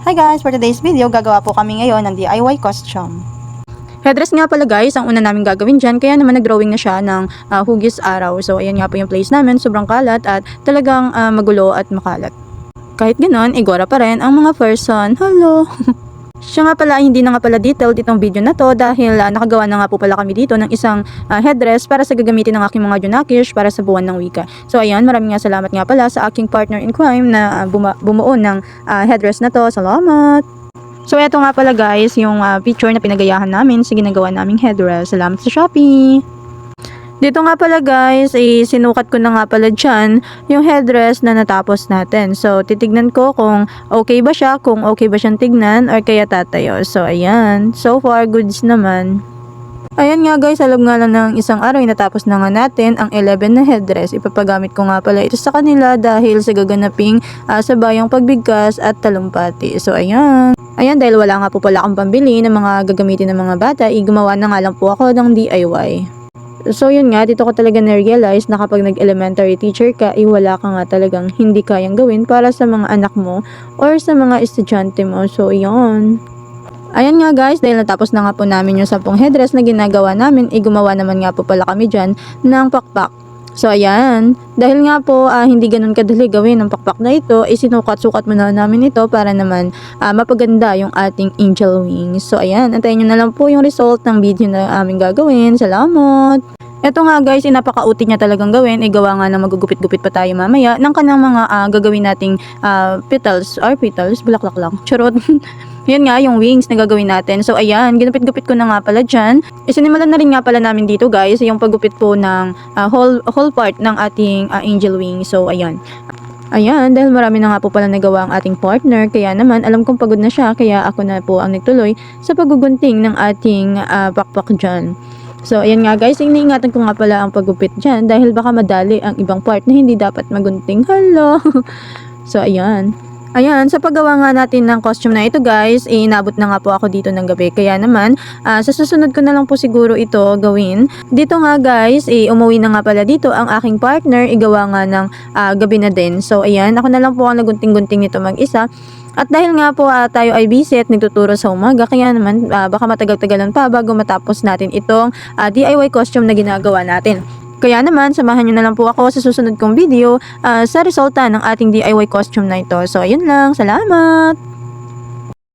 Hi guys! For today's video, gagawa po kami ngayon ng DIY costume. Headdress nga pala guys, ang una namin gagawin dyan, kaya naman nag-drawing na siya ng hugis araw. So ayan nga po yung place namin, sobrang kalat at talagang magulo at makalat. Kahit ganon, igora pa rin ang mga person. Hello! Siya nga pala, hindi na nga pala detailed itong video na to dahil nakagawa na nga po pala kami dito ng isang headdress para sa gagamitin ng aking mga Junakish para sa buwan ng wika. So ayan, maraming nga salamat nga pala sa aking partner in crime na bumuo ng headdress na to. Salamat! So eto nga pala guys, yung picture na pinagayahan namin sa ginagawa naming headdress. Salamat sa Shopee! Dito nga pala guys, sinukat ko na nga pala dyan yung headdress na natapos natin. So, titignan ko kung okay ba siya, kung okay ba siyang tignan, or kaya tatayo. So, ayan. So far, goods naman. Ayan nga guys, alam nga lang ng isang araw, natapos na nga natin ang 11 na headdress. Ipapagamit ko nga pala ito sa kanila dahil sa gaganaping sabayang pagbigkas at talumpati. So, ayan. Ayan, dahil wala nga po pala akong pambili ng mga gagamitin ng mga bata, gumawa na nga lang po ako ng DIY. So yun nga, dito ko talaga na-realize na kapag nag-elementary teacher ka, wala ka nga talagang hindi kayang gawin para sa mga anak mo or sa mga estudyante mo. So yun. Ayan nga guys, dahil natapos na nga po namin yung 10 headdress na ginagawa namin, gumawa naman nga po pala kami dyan ng pakpak. So ayan, dahil nga po hindi ganun kadali gawin ang pakpak na ito, sinukat-sukat muna namin ito para naman mapaganda yung ating angel wings. So ayan, antayin nyo na lang po yung result ng video na aming gagawin. Salamat! Eto nga guys, napaka-uti niya talagang gawin. Gawa nga na magugupit-gupit pa tayo mamaya ng kanang mga gagawin nating petals, bulaklak lang. Charot! Yan nga, yung wings na gagawin natin. So, ayan, ginupit-gupit ko na nga pala dyan. Isinimulan na rin nga pala namin dito, guys, yung paggupit po ng whole part ng ating angel wing. So, ayan. Ayan, dahil marami na nga po pala nagawa ang ating partner, kaya naman, alam kong pagod na siya, kaya ako na po ang nagtuloy sa paggugunting ng ating pakpak dyan. So, ayan nga guys, iniingatan ko nga pala ang paggupit dyan dahil baka madali ang ibang part na hindi dapat magunting. Hello! So, ayan. Ayan, sa paggawa nga natin ng costume na ito guys, inabot na nga po ako dito ng gabi. Kaya naman, sa susunod ko na lang po siguro ito gawin. Dito nga guys, umuwi na nga pala dito ang aking partner, igawa nga ng gabi na din. So ayan, ako na lang po ang nagunting-gunting nito mag-isa. At dahil nga po tayo ay busy at nagtuturo sa umaga, kaya naman baka matagal-tagalan pa bago matapos natin itong DIY costume na ginagawa natin. Kaya naman, samahan nyo na lang po ako sa susunod kong video sa resulta ng ating DIY costume na ito. So, ayun lang. Salamat!